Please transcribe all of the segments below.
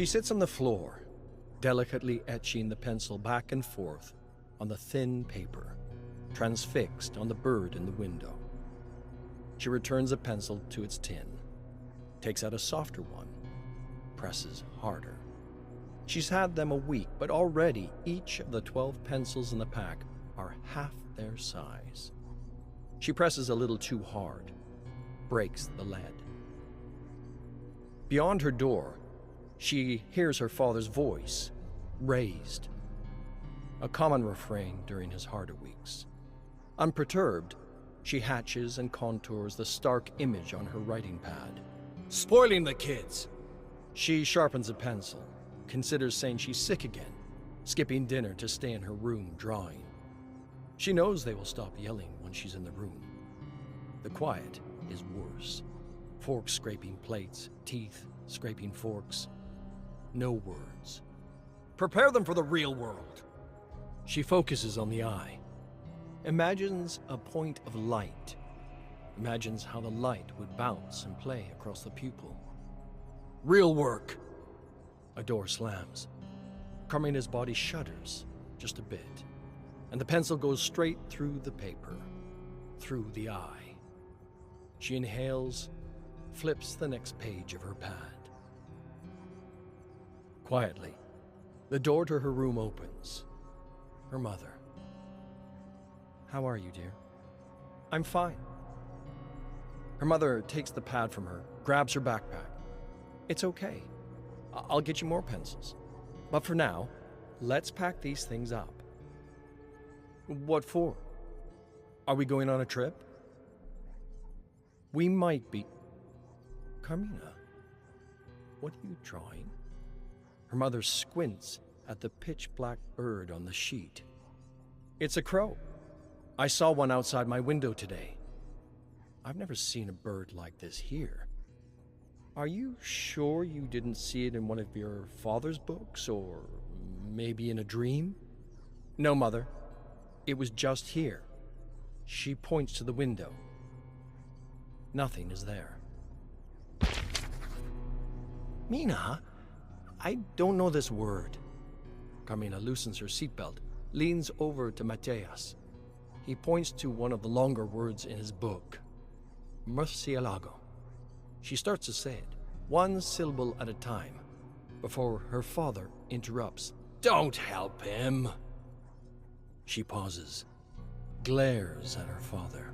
She sits on the floor, delicately etching the pencil back and forth on the thin paper, transfixed on the bird in the window. She returns a pencil to its tin, takes out a softer one, presses harder. She's had them a week, but already each of the 12 pencils in the pack are half their size. She presses a little too hard, breaks the lead. Beyond her door, she hears her father's voice, raised, a common refrain during his harder weeks. Unperturbed, she hatches and contours the stark image on her writing pad. Spoiling the kids! She sharpens a pencil, considers saying she's sick again, skipping dinner to stay in her room drawing. She knows they will stop yelling when she's in the room. The quiet is worse. Forks scraping plates, teeth scraping forks. No words. Prepare them for the real world. She focuses on the eye. Imagines a point of light. Imagines how the light would bounce and play across the pupil. Real work. A door slams. Carmina's body shudders just a bit, and the pencil goes straight through the paper, through the eye. She inhales, flips the next page of her pad. Quietly, the door to her room opens. Her mother. "How are you, dear?" "I'm fine." Her mother takes the pad from her, grabs her backpack. "It's okay. I'll get you more pencils. But for now, let's pack these things up." "What for? Are we going on a trip?" "We might be." "Carmina, what are you drawing?" Her mother squints at the pitch-black bird on the sheet. "It's a crow. I saw one outside my window today. I've never seen a bird like this here." "Are you sure you didn't see it in one of your father's books, or maybe in a dream?" "No, Mother. It was just here." She points to the window. Nothing is there. "Mina, I don't know this word." Carmina loosens her seatbelt, leans over to Mateus. He points to one of the longer words in his book. "Murcielago." She starts to say it, one syllable at a time, before her father interrupts. "Don't help him." She pauses, glares at her father.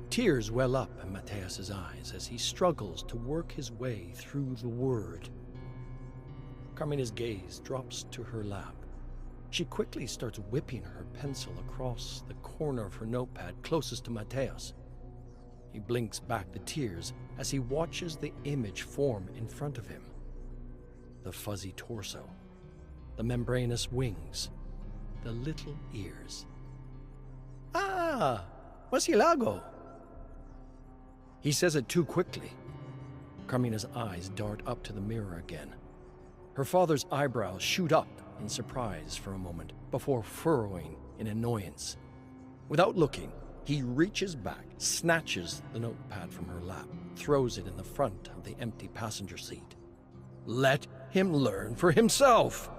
Tears well up in Mateus's eyes as he struggles to work his way through the word. Carmina's gaze drops to her lap. She quickly starts whipping her pencil across the corner of her notepad closest to Mateus. He blinks back the tears as he watches the image form in front of him. The fuzzy torso, the membranous wings, the little ears. "Ah, Murcielago!" He says it too quickly. Carmina's eyes dart up to the mirror again. Her father's eyebrows shoot up in surprise for a moment before furrowing in annoyance. Without looking, he reaches back, snatches the notepad from her lap, throws it in the front of the empty passenger seat. Let him learn for himself!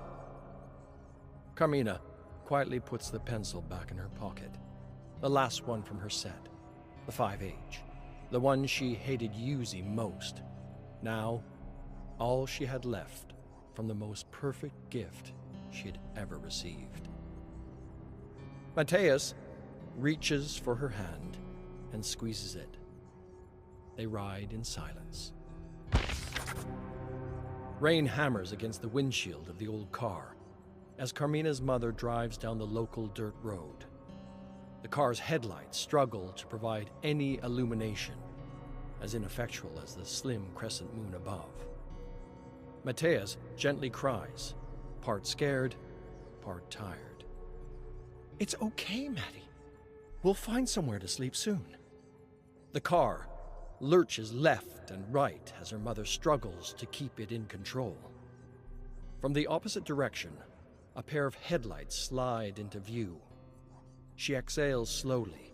Carmina quietly puts the pencil back in her pocket, the last one from her set, the 5H, the one she hated using most. Now, all she had left from the most perfect gift she had ever received. Mateus reaches for her hand and squeezes it. They ride in silence. Rain hammers against the windshield of the old car as Carmina's mother drives down the local dirt road. The car's headlights struggle to provide any illumination, as ineffectual as the slim crescent moon above. Mateus gently cries, part scared, part tired. "It's okay, Maddie. We'll find somewhere to sleep soon." The car lurches left and right as her mother struggles to keep it in control. From the opposite direction, a pair of headlights slide into view. She exhales slowly,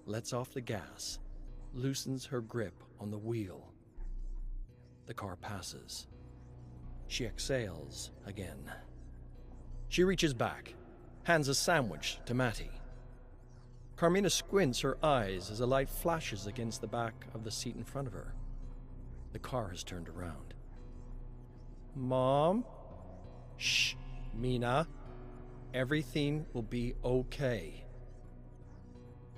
lets off the gas, loosens her grip on the wheel. The car passes. She exhales again. She reaches back, hands a sandwich to Matty. Carmina squints her eyes as a light flashes against the back of the seat in front of her. The car has turned around. Mom? Shh, Mina. Everything will be okay.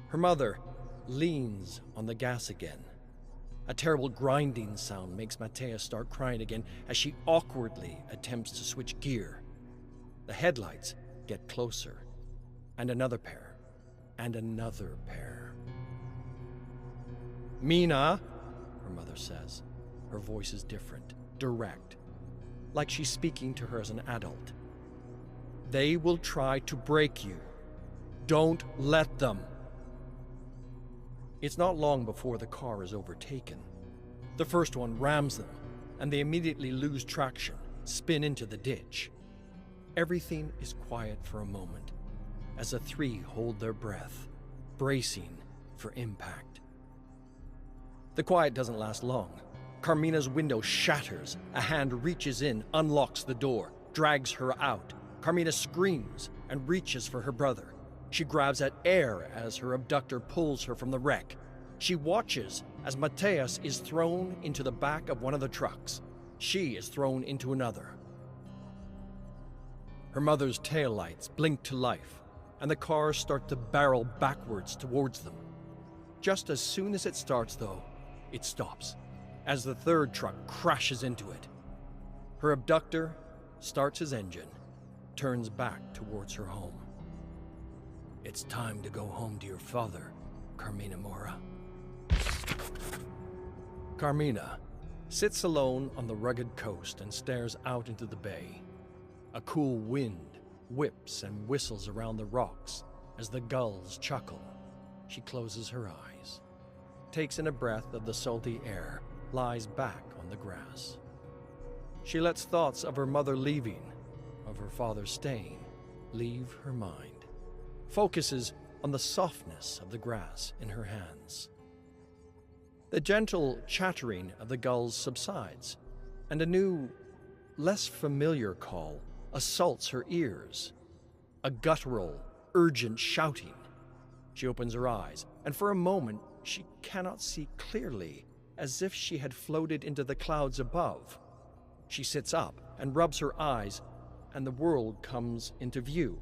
Her mother leans on the gas again. A terrible grinding sound makes Matthias start crying again as she awkwardly attempts to switch gear. The headlights get closer, and another pair, and another pair. Mina, her mother says. Her voice is different, direct, like she's speaking to her as an adult. They will try to break you. Don't let them. It's not long before the car is overtaken. The first one rams them, and they immediately lose traction, spin into the ditch. Everything is quiet for a moment, as the three hold their breath, bracing for impact. The quiet doesn't last long. Carmina's window shatters. A hand reaches in, unlocks the door, drags her out. Carmina screams and reaches for her brother. She grabs at air as her abductor pulls her from the wreck. She watches as Matthias is thrown into the back of one of the trucks. She is thrown into another. Her mother's taillights blink to life, and the cars start to barrel backwards towards them. Just as soon as it starts, though, it stops, as the third truck crashes into it. Her abductor starts his engine, turns back towards her home. It's time to go home to your father, Carmina Mora. Carmina sits alone on the rugged coast and stares out into the bay. A cool wind whips and whistles around the rocks as the gulls chuckle. She closes her eyes, takes in a breath of the salty air, lies back on the grass. She lets thoughts of her mother leaving, of her father staying, leave her mind. Focuses on the softness of the grass in her hands. The gentle chattering of the gulls subsides, and a new, less familiar call assaults her ears. A guttural, urgent shouting. She opens her eyes, and for a moment she cannot see clearly, as if she had floated into the clouds above. She sits up and rubs her eyes, and the world comes into view.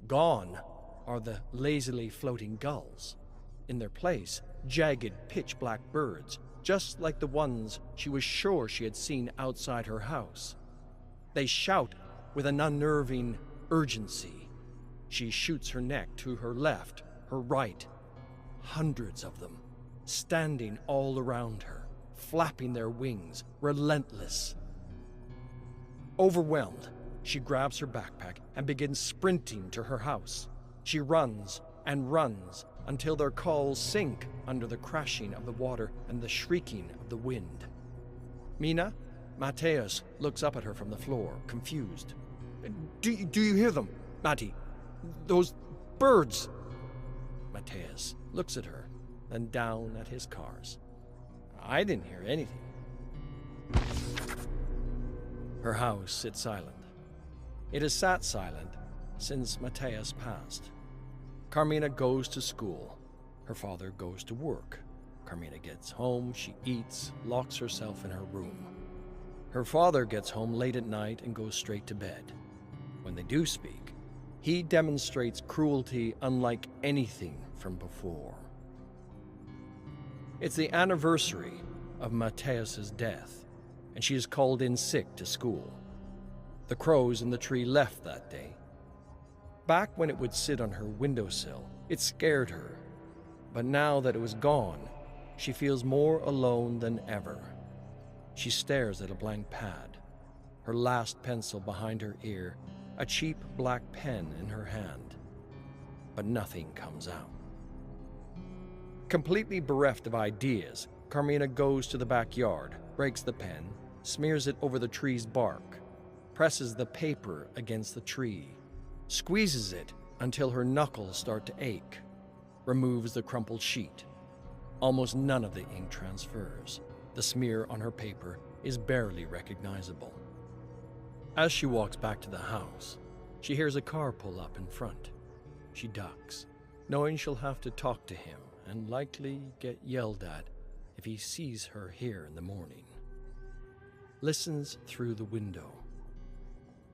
Gone are the lazily floating gulls. In their place, jagged, pitch-black birds, just like the ones she was sure she had seen outside her house. They shout with an unnerving urgency. She shoots her neck to her left, her right. Hundreds of them, standing all around her, flapping their wings, relentless. Overwhelmed, she grabs her backpack and begins sprinting to her house. She runs and runs until their calls sink under the crashing of the water and the shrieking of the wind. Mina? Matthias looks up at her from the floor, confused. Do you hear them, Matty? Those birds? Matthias looks at her, then down at his cars. I didn't hear anything. Her house sits silent. It has sat silent since Matthias passed. Carmina goes to school. Her father goes to work. Carmina gets home, she eats, locks herself in her room. Her father gets home late at night and goes straight to bed. When they do speak, he demonstrates cruelty unlike anything from before. It's the anniversary of Matthias's death, and she is called in sick to school. The crows in the tree left that day. Back when it would sit on her windowsill, it scared her. But now that it was gone, she feels more alone than ever. She stares at a blank pad, her last pencil behind her ear, a cheap black pen in her hand. But nothing comes out. Completely bereft of ideas, Carmina goes to the backyard, breaks the pen, smears it over the tree's bark, presses the paper against the tree, squeezes it until her knuckles start to ache, removes the crumpled sheet. Almost none of the ink transfers. The smear on her paper is barely recognizable. As she walks back to the house, she hears a car pull up in front. She ducks, knowing she'll have to talk to him and likely get yelled at if he sees her here in the morning. Listens through the window.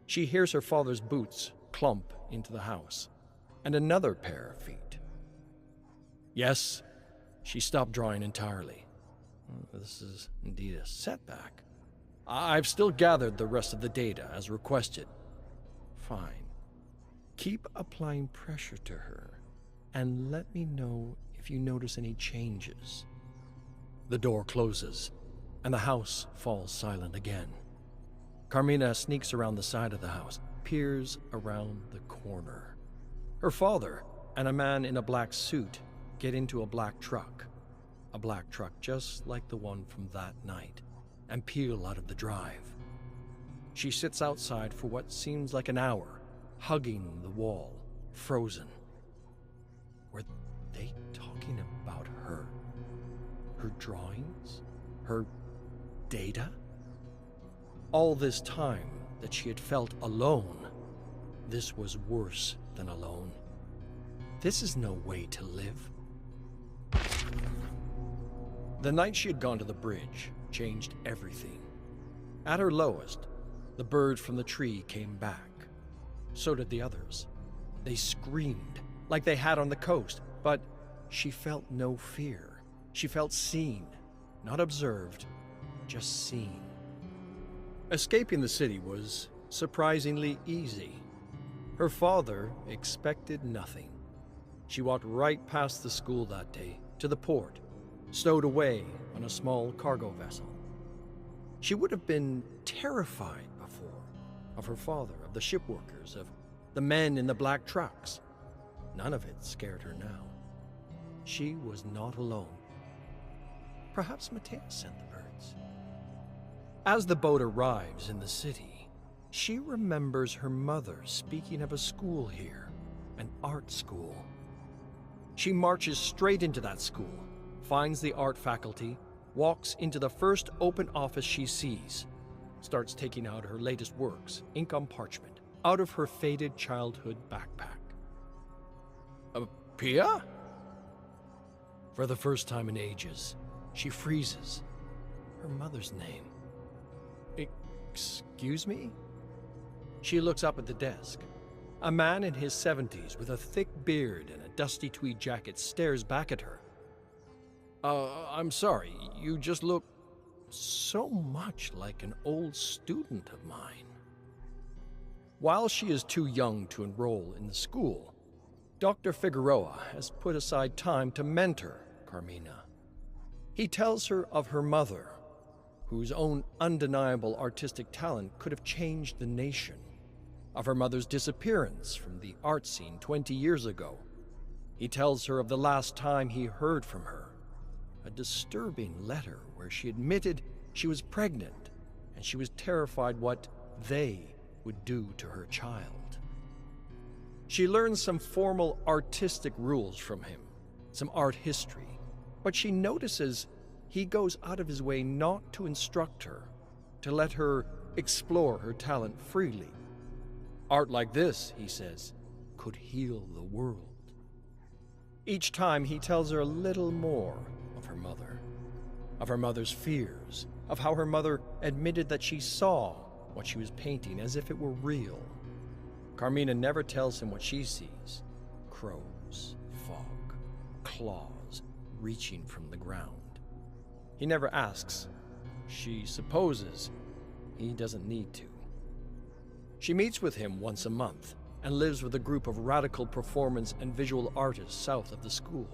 She hears her father's boots clump into the house, and another pair of feet. Yes, she stopped drawing entirely. This is indeed a setback. I've still gathered the rest of the data as requested. Fine. Keep applying pressure to her, and let me know if you notice any changes. The door closes, and the house falls silent again. Carmina sneaks around the side of the house, peers around the corner. Her father and a man in a black suit get into a black truck just like the one from that night, and peel out of the drive. She sits outside for what seems like an hour, hugging the wall, frozen. Were they talking about her? Her drawings? Her data? All this time that she had felt alone, this was worse than alone. This is no way to live. The night she had gone to the bridge changed everything. At her lowest, the bird from the tree came back. So did the others. They screamed like they had on the coast, but she felt no fear. She felt seen, not observed, just seen. Escaping the city was surprisingly easy. Her father expected nothing. She walked right past the school that day, to the port, stowed away on a small cargo vessel. She would have been terrified before, of her father, of the shipworkers, of the men in the black trucks. None of it scared her now. She was not alone. Perhaps Mattea sent the birds. As the boat arrives in the city, she remembers her mother speaking of a school here, an art school. She marches straight into that school, finds the art faculty, walks into the first open office she sees, starts taking out her latest works, ink on parchment, out of her faded childhood backpack. Pia? For the first time in ages, she freezes. Her mother's name. Excuse me? She looks up at the desk. A man in his 70s with a thick beard and a dusty tweed jacket stares back at her. I'm sorry, you just look so much like an old student of mine. While she is too young to enroll in the school, Dr. Figueroa has put aside time to mentor Carmina. He tells her of her mother, whose own undeniable artistic talent could have changed the nation, of her mother's disappearance from the art scene 20 years ago. He tells her of the last time he heard from her, a disturbing letter where she admitted she was pregnant and she was terrified what they would do to her child. She learns some formal artistic rules from him, some art history, but she notices he goes out of his way not to instruct her, to let her explore her talent freely. Art like this, he says, could heal the world. Each time he tells her a little more of her mother's fears, of how her mother admitted that she saw what she was painting as if it were real. Carmina never tells him what she sees. Crows, fog, claws reaching from the ground. He never asks. She supposes he doesn't need to. She meets with him once a month and lives with a group of radical performance and visual artists south of the school.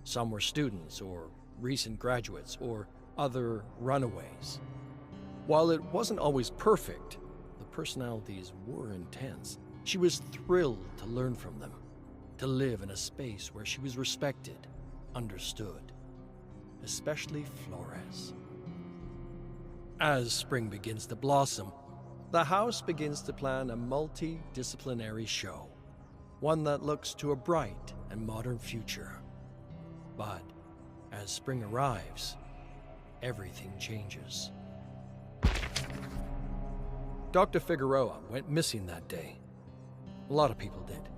Some were students or recent graduates or other runaways. While it wasn't always perfect, the personalities were intense. She was thrilled to learn from them, to live in a space where she was respected, understood, especially Flores. As spring begins to blossom, the house begins to plan a multidisciplinary show, one that looks to a bright and modern future. But as spring arrives, everything changes. Dr. Figueroa went missing that day. A lot of people did.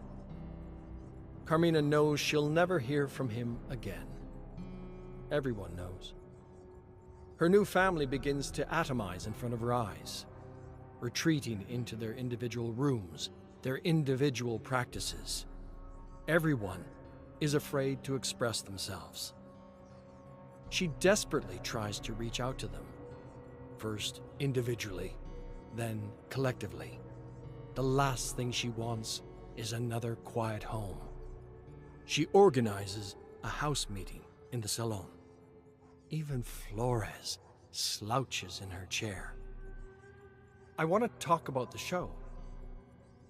Carmina knows she'll never hear from him again. Everyone knows. Her new family begins to atomize in front of her eyes, retreating into their individual rooms, their individual practices. Everyone is afraid to express themselves. She desperately tries to reach out to them, first individually, then collectively. The last thing she wants is another quiet home. She organizes a house meeting in the salon. Even Flores slouches in her chair. I want to talk about the show.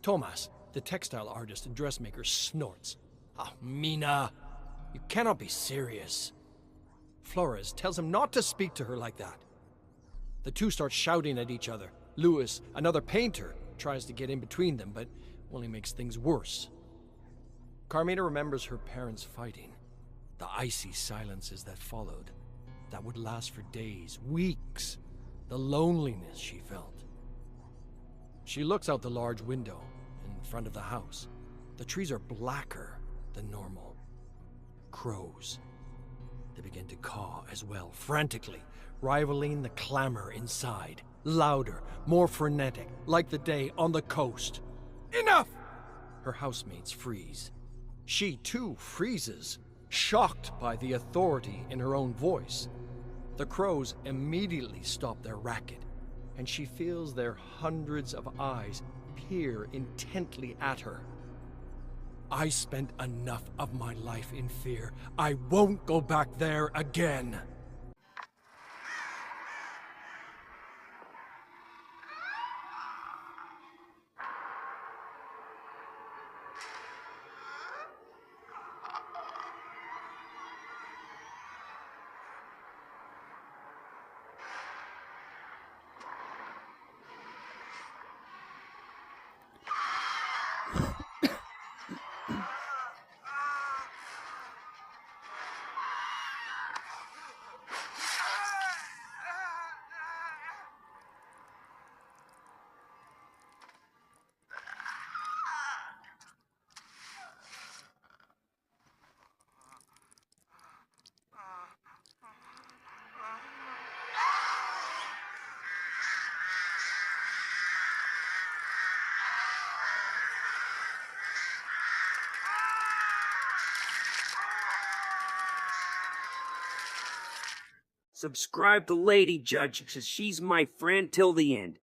Tomas, the textile artist and dressmaker, snorts. Ah, Mina, you cannot be serious. Flores tells him not to speak to her like that. The two start shouting at each other. Louis, another painter, tries to get in between them, but only makes things worse. Carmina remembers her parents fighting, the icy silences that followed, that would last for days, weeks, the loneliness she felt. She looks out the large window in front of the house. The trees are blacker than normal. Crows. They begin to caw as well, frantically, rivaling the clamor inside. Louder, more frenetic, like the day on the coast. Enough! Her housemates freeze. She too freezes, shocked by the authority in her own voice. The crows immediately stop their racket, and she feels their hundreds of eyes peer intently at her. I spent enough of my life in fear. I won't go back there again. Subscribe to Lady Judge, because she's my friend till the end.